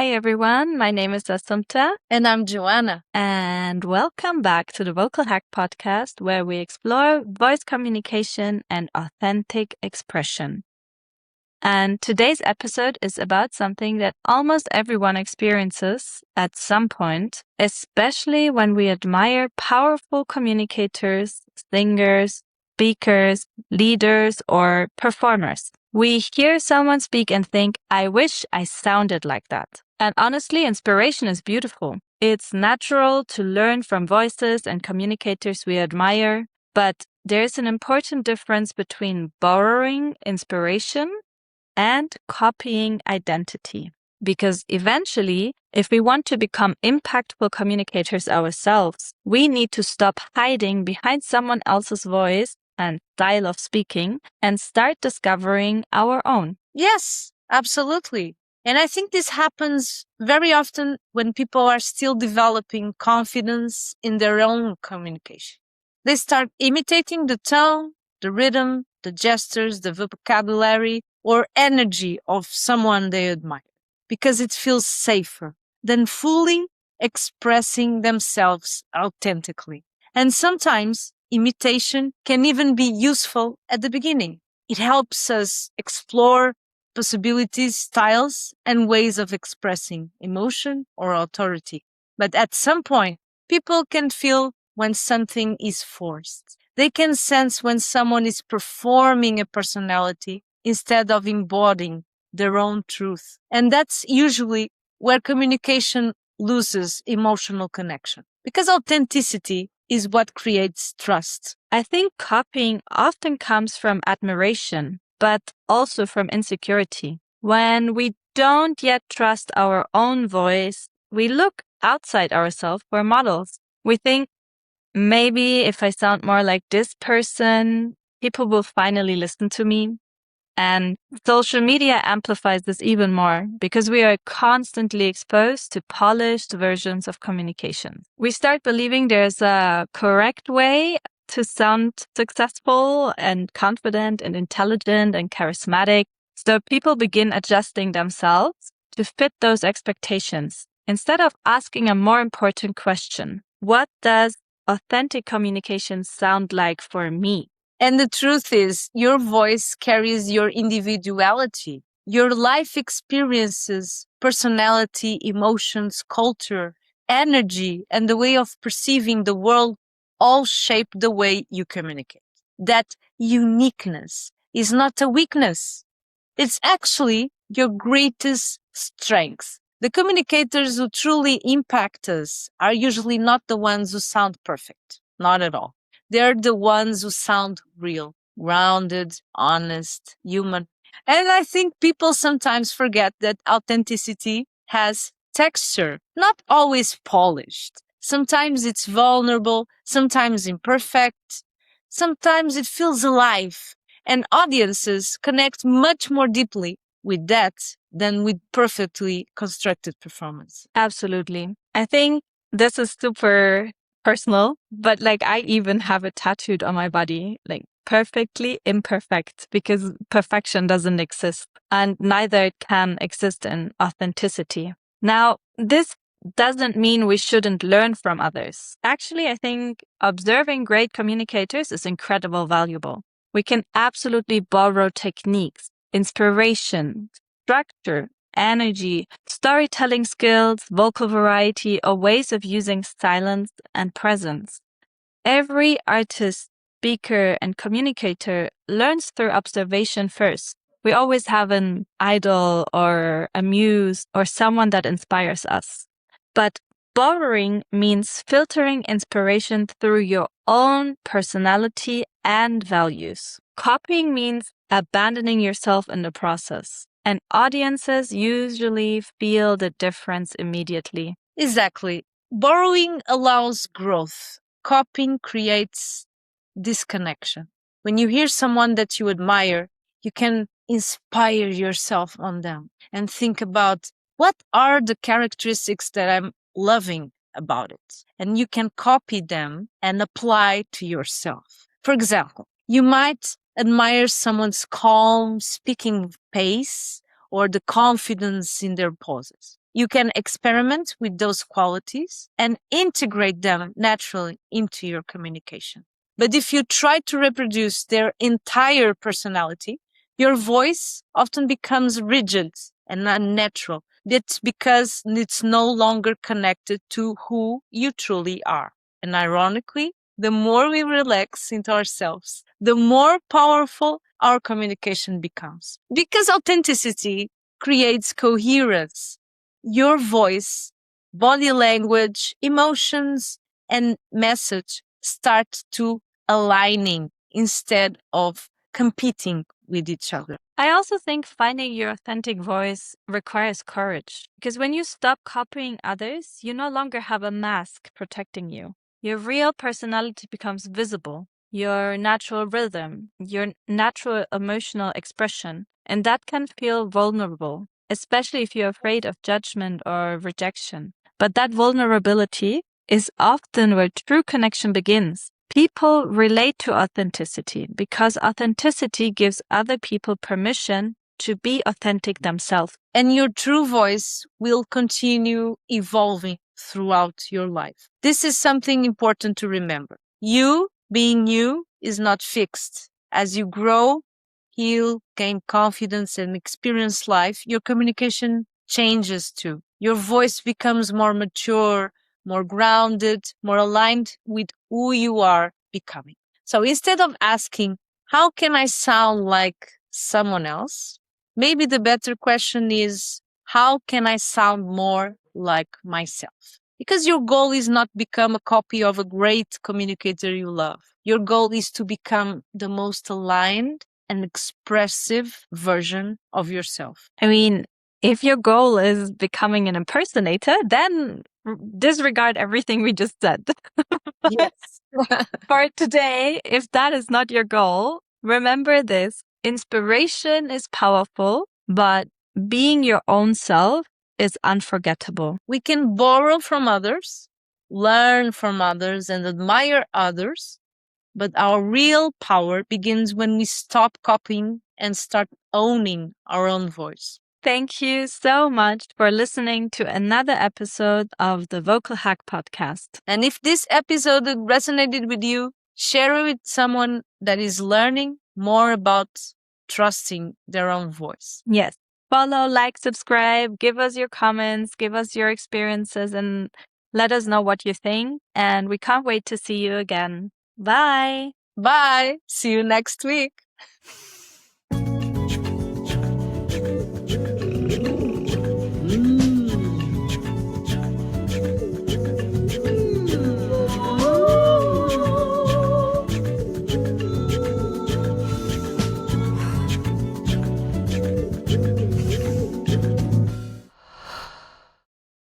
Hi, everyone. My name is Assumpta. And I'm Joanna. And welcome back to the Vocal Hack podcast, where we explore voice communication and authentic expression. And today's episode is about something that almost everyone experiences at some point, especially when we admire powerful communicators, singers, speakers, leaders, or performers. We hear someone speak and think, I wish I sounded like that. And honestly, inspiration is beautiful. It's natural to learn from voices and communicators we admire, but there's an important difference between borrowing inspiration and copying identity. Because eventually, if we want to become impactful communicators ourselves, we need to stop hiding behind someone else's voice and style of speaking and start discovering our own. Yes, absolutely. And I think this happens very often when people are still developing confidence in their own communication. They start imitating the tone, the rhythm, the gestures, the vocabulary, or energy of someone they admire because it feels safer than fully expressing themselves authentically. And sometimes imitation can even be useful at the beginning. It helps us explore possibilities, styles, and ways of expressing emotion or authority. But at some point, people can feel when something is forced. They can sense when someone is performing a personality instead of embodying their own truth. And that's usually where communication loses emotional connection because authenticity is what creates trust. I think copying often comes from admiration, but also from insecurity. When we don't yet trust our own voice, we look outside ourselves for models. We think, maybe if I sound more like this person, people will finally listen to me. And social media amplifies this even more because we are constantly exposed to polished versions of communication. We start believing there's a correct way to sound successful and confident and intelligent and charismatic. So people begin adjusting themselves to fit those expectations instead of asking a more important question. What does authentic communication sound like for me? And the truth is, your voice carries your individuality, your life experiences, personality, emotions, culture, energy, and the way of perceiving the world all shape the way you communicate. That uniqueness is not a weakness. It's actually your greatest strength. The communicators who truly impact us are usually not the ones who sound perfect. Not at all. They're the ones who sound real, grounded, honest, human. And I think people sometimes forget that authenticity has texture, not always polished. Sometimes it's vulnerable, sometimes imperfect, sometimes it feels alive. And audiences connect much more deeply with that than with perfectly constructed performance. Absolutely. I think this is super personal, but like I even have it tattooed on my body, like perfectly imperfect, because perfection doesn't exist and neither can exist in authenticity. Now, this doesn't mean we shouldn't learn from others. Actually, I think observing great communicators is incredibly valuable. We can absolutely borrow techniques, inspiration, structure, energy, storytelling skills, vocal variety, or ways of using silence and presence. Every artist, speaker, and communicator learns through observation first. We always have an idol or a muse or someone that inspires us. But borrowing means filtering inspiration through your own personality and values. Copying means abandoning yourself in the process. And audiences usually feel the difference immediately. Exactly. Borrowing allows growth. Copying creates disconnection. When you hear someone that you admire, you can inspire yourself on them and think about what are the characteristics that I'm loving about it. And you can copy them and apply to yourself. For example, you might admire someone's calm speaking pace or the confidence in their poses. You can experiment with those qualities and integrate them naturally into your communication. But if you try to reproduce their entire personality, your voice often becomes rigid and unnatural. That's because it's no longer connected to who you truly are. And ironically, the more we relax into ourselves, the more powerful our communication becomes. Because authenticity creates coherence. Your voice, body language, emotions, and message start to aligning instead of competing with each other. I also think finding your authentic voice requires courage because when you stop copying others, you no longer have a mask protecting you. Your real personality becomes visible, your natural rhythm, your natural emotional expression, and that can feel vulnerable, especially if you're afraid of judgment or rejection. But that vulnerability is often where true connection begins. People relate to authenticity because authenticity gives other people permission to be authentic themselves. And your true voice will continue evolving throughout your life. This is something important to remember. You, being you, is not fixed. As you grow, heal, gain confidence, and experience life, your communication changes too. Your voice becomes more mature, more grounded, more aligned with who you are becoming. So instead of asking, how can I sound like someone else? Maybe the better question is, how can I sound more like myself? Because your goal is not become a copy of a great communicator you love. Your goal is to become the most aligned and expressive version of yourself. I mean, if your goal is becoming an impersonator, then disregard everything we just said. Yes. For today, if that is not your goal, remember this. Inspiration is powerful, but being your own self is unforgettable. We can borrow from others, learn from others, and admire others, but our real power begins when we stop copying and start owning our own voice. Thank you so much for listening to another episode of the Vocal Hack Podcast. And if this episode resonated with you, share it with someone that is learning more about trusting their own voice. Yes. Follow, like, subscribe, give us your comments, give us your experiences, and let us know what you think. And we can't wait to see you again. Bye. Bye. See you next week.